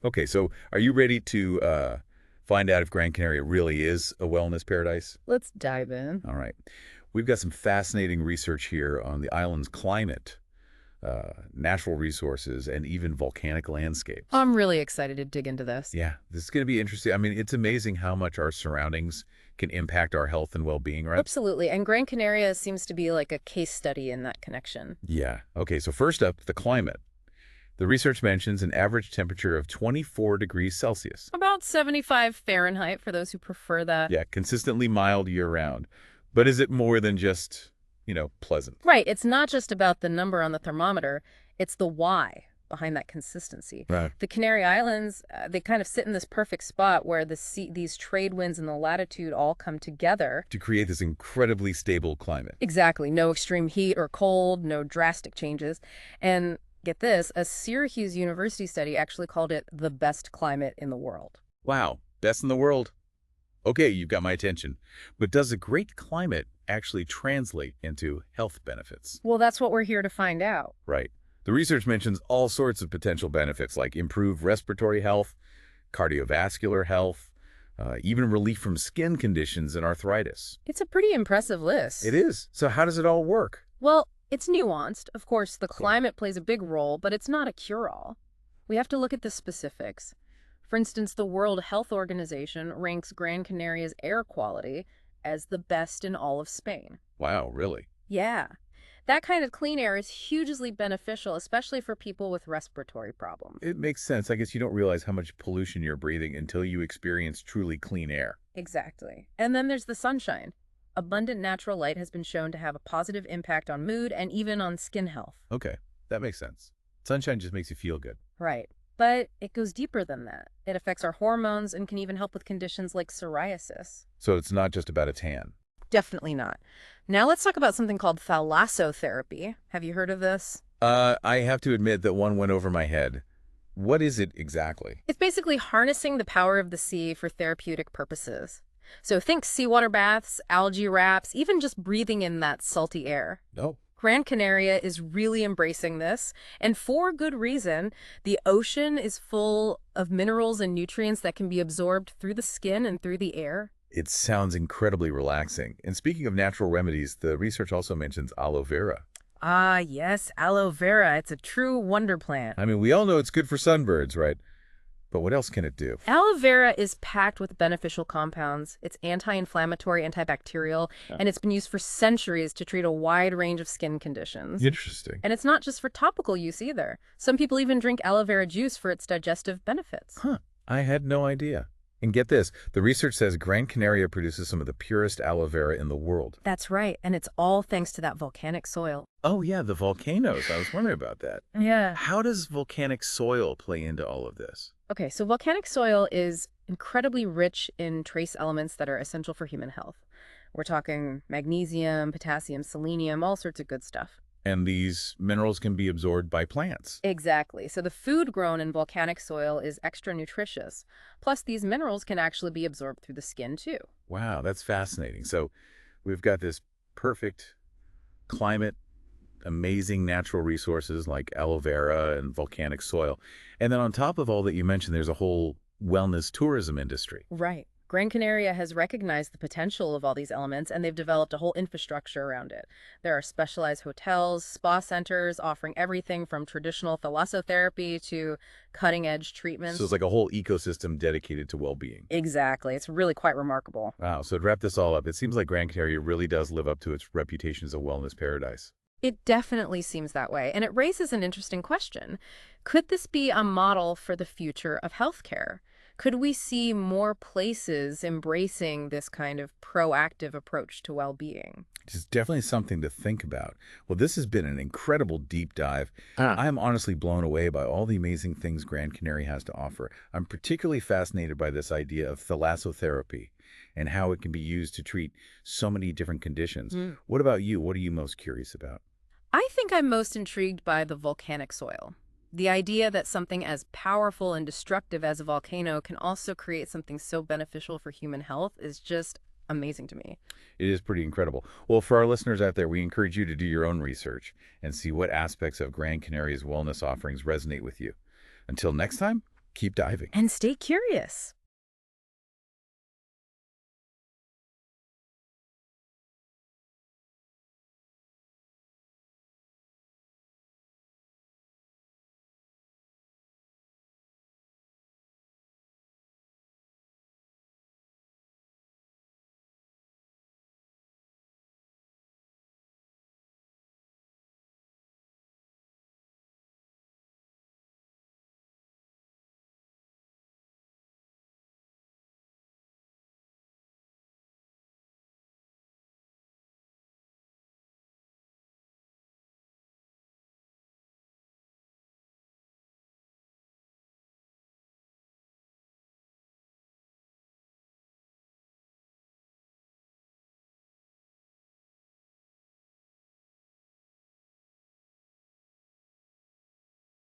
Okay, so are you ready to find out if Gran Canaria really is a wellness paradise? Let's dive in. All right. We've got some fascinating research here on the island's climate, natural resources, and even volcanic landscapes. I'm really excited to dig into this. Yeah, this is going to be interesting. I mean, it's amazing how much our surroundings can impact our health and well-being, right? Absolutely. And Gran Canaria seems to be like a case study in that connection. Yeah. Okay, so first up, the climate. The research mentions an average temperature of 24 degrees Celsius. About 75 Fahrenheit for those who prefer that. Yeah, consistently mild year-round. But is it more than just, pleasant? Right. It's not just about the number on the thermometer, it's the why behind that consistency. Right. The Canary Islands, they kind of sit in this perfect spot where these trade winds and the latitude all come together. To create this incredibly stable climate. Exactly. No extreme heat or cold, no drastic changes. And get this, a Syracuse University study actually called it the best climate in the world. Wow, best in the world. Okay, you've got my attention. But does a great climate actually translate into health benefits? Well, that's what we're here to find out. Right. The research mentions all sorts of potential benefits like improved respiratory health, cardiovascular health, even relief from skin conditions and arthritis. It's a pretty impressive It list. is. So how does it all work? Well, it's nuanced. Of course, the climate plays a big role, but it's not a cure-all. We have to look at the specifics. For instance, the World Health Organization ranks Gran Canaria's air quality as the best in all of Spain. Wow, really? Yeah. That kind of clean air is hugely beneficial, especially for people with respiratory problems. It makes sense. I guess you don't realize how much pollution you're breathing until you experience truly clean air. Exactly. And then there's the sunshine. Abundant natural light has been shown to have a positive impact on mood and even on skin health. Okay, that makes sense. Sunshine just makes you feel good. Right. But it goes deeper than that. It affects our hormones and can even help with conditions like psoriasis. So it's not just about a tan. Definitely not. Now let's talk about something called thalassotherapy. Have you heard of this? I have to admit that one went over my head. What is it exactly? It's basically harnessing the power of the sea for therapeutic purposes. So think seawater baths, algae wraps, even just breathing in that salty air. Oh, Gran Canaria is really embracing this, and for good reason. The ocean is full of minerals and nutrients that can be absorbed through the skin and through the air. it sounds incredibly relaxing. And speaking of natural remedies, the research also mentions aloe vera. Ah, yes, aloe vera. It's a true wonder plant. I mean, we all know it's good for sunbirds, right? But what else can it do? Aloe vera is packed with beneficial compounds. It's anti-inflammatory, antibacterial, and it's been used for centuries to treat a wide range of skin conditions. Interesting. And it's not just for topical use either. Some people even drink aloe vera juice for its digestive benefits. Huh. I had no idea. And get this, the research says Gran Canaria produces some of the purest aloe vera in the world. That's right, and it's all thanks to that volcanic soil. Oh, yeah, the volcanoes. I was wondering about that. Yeah. How does volcanic soil play into all of this? Okay, so volcanic soil is incredibly rich in trace elements that are essential for human health. We're talking magnesium, potassium, selenium, all sorts of good stuff. And these minerals can be absorbed by plants. Exactly. So the food grown in volcanic soil is extra nutritious. Plus, these minerals can actually be absorbed through the skin, too. Wow, that's fascinating. So we've got this perfect climate, amazing natural resources like aloe vera and volcanic soil. And then on top of all that you mentioned, there's a whole wellness tourism industry. Right. Gran Canaria has recognized the potential of all these elements, and they've developed a whole infrastructure around it. There are specialized hotels, spa centers offering everything from traditional thalassotherapy to cutting-edge treatments. So it's like a whole ecosystem dedicated to well-being. Exactly. It's really quite remarkable. Wow. So to wrap this all up, it seems like Gran Canaria really does live up to its reputation as a wellness paradise. It definitely seems that way, and it raises an interesting question. Could this be a model for the future of healthcare? Could we see more places embracing this kind of proactive approach to well-being? It's definitely something to think about. Well, this has been an incredible deep dive. I'm honestly blown away by all the amazing things Gran Canaria has to offer. I'm particularly fascinated by this idea of thalassotherapy and how it can be used to treat so many different conditions. What about you? What are you most curious about? I think I'm most intrigued by the volcanic soil. The idea that something as powerful and destructive as a volcano can also create something so beneficial for human health is just amazing to me. It is pretty incredible. Well, for our listeners out there, we encourage you to do your own research and see what aspects of Gran Canaria's wellness offerings resonate with you. Until next time, Keep diving. And stay curious.